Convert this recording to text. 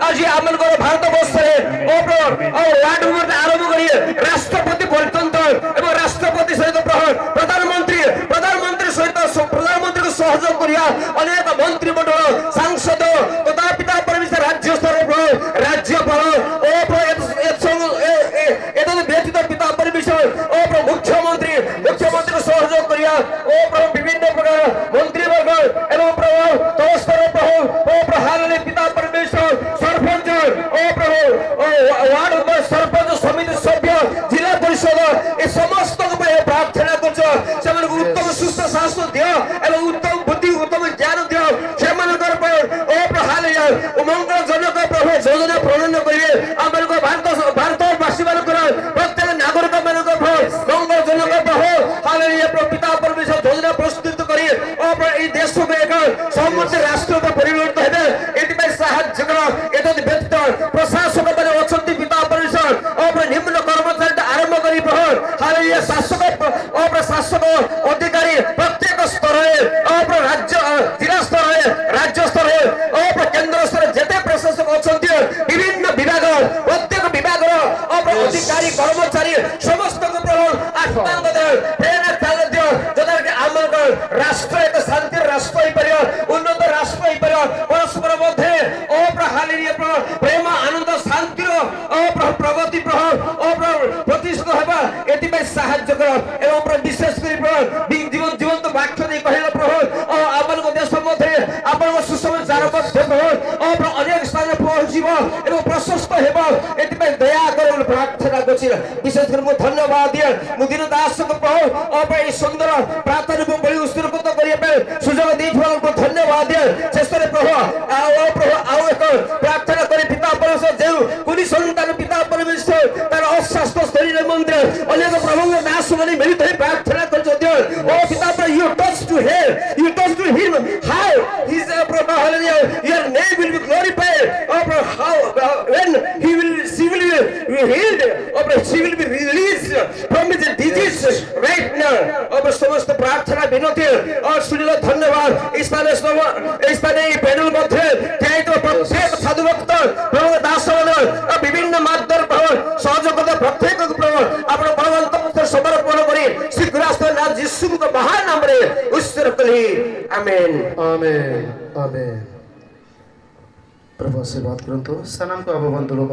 আজি আমনগর ভারতবর্ষে আরম্ভ করি রাষ্ট্রপতি পর্যন্ত এবং রাষ্ট্রপতি সহিত প্রধানমন্ত্রী সহিত প্রধানমন্ত্রী সহযোগ করিয়া অনেক মন্ত্রিমণ্ডল সাংসদ তথা পিতা পরমেশ্বর রাজ্য স্তরের রাজ্যপাল ও ব্যতীত পিতা পরমেশ্বর ও মুখ্যমন্ত্রী সহযোগ করিয়া ও বিভিন্ন প্রকার মন্ত্রীবর্গ এবং তলস্তরের হারালে পিতা পরমেশ্বর সরপঞ্চ ও ওয়ার্ড সরপঞ্চ সমিতি সভ্য জেলা পরিষদ এই সমস্ত প্রার্থনা করছ সেমানকে উত্তম সুস্থ স্বাস্থ্য দিও এবং উত্তম বুদ্ধি উত্তম জ্ঞান দিও সেমানকর হারালে মঙ্গলজনক প্রভু যোজনা প্রণয়ন করিবে আমার ভারতবাসী মানকর প্রত্যেক নাগরিক মানকর মঙ্গলজনক প্রভু হারালে পিতা পরমেশ্বর যোজনা প্রস্তুত করি এই দেশকে এক সমৃদ্ধ রাষ্ট্র পরিণত হবে এটিপাই সাহায্য কর এতদ ব্যতীত প্রশাসক মানে অଛନ୍ତି পিতা পরমেশ্বর নিম্ন কর্মচারী আরম্ভ করি প্রহর হারালে শাসক অধিকারী প্রত্যেক স্তরে রাজ্য জেলা স্তরে রাজ্য স্তরে কেন্দ্র স্তরে যেতে প্রশাসক অଛନ୍ତି বিভিন্ন বিভাগ প্রত্যেক বিভাগর অধিকারী কর্মচারী সমস্ত রাষ্ট্র এক শান্তির রাষ্ট্র হইপার উন্নত রাষ্ট্র হইপার পরস্পর মধ্যে প্রেম আনন্দ শান্তির প্রগতি প্রতিষ্ঠিত হবা এটিপাই সাহায্য কর এবং বিশেষ করে জীবন্ত বাক্য দিয়ে কহিল প্রভু আমার দেশ মধ্যে আপনার সুষম জারবদ্ধ অনেক স্থানে পৌঁছিব এবং প্রশস্ত ହେବ এটিপাই দয়া করে প্রার্থনা করছি বিশেষ করে মু ধন্যবাদ দিয়ে মু দিন দাস প্রভু এই সুন্দর প্রার্থনা বলি উৎসর্গত করিয়া সুযোগ দিয়েছিলাম ধন্যবাদ দিয়ে শেষে প্রভু আউ এক প্রার্থনা করে পিতা পরমেশ্বর যে কোনি সন্তান পিতা পরমেশ্বর তার অস্বাস্থ্য শরীরের মন্দিরে অনেক প্রভুঙ্গ দাস মানে মিলিত হয়ে প্রার্থনা করছে ও পিতা you touch to him how his your name will be glorified how when she will be healed she will be released from his disease right now সমস্ত প্রার্থনা বিনতি শুনিল ধন্যবাদ এই স্থানে এই প্যানেল মধ্যে প্রত্যেক সাধু ভক্ত দাস বিভিন্ন মাধ্যম সহযোগিতা প্রত্যেক আপনার বলবন্ত সমর্পণ করি শীঘ্র নাথ যিশুଙ୍କ মহান নামে উৎসর্গ করি আমেন आमेन आमेन। प्रभु आशीर्वाद करंतु सनम को अब बंधु लोग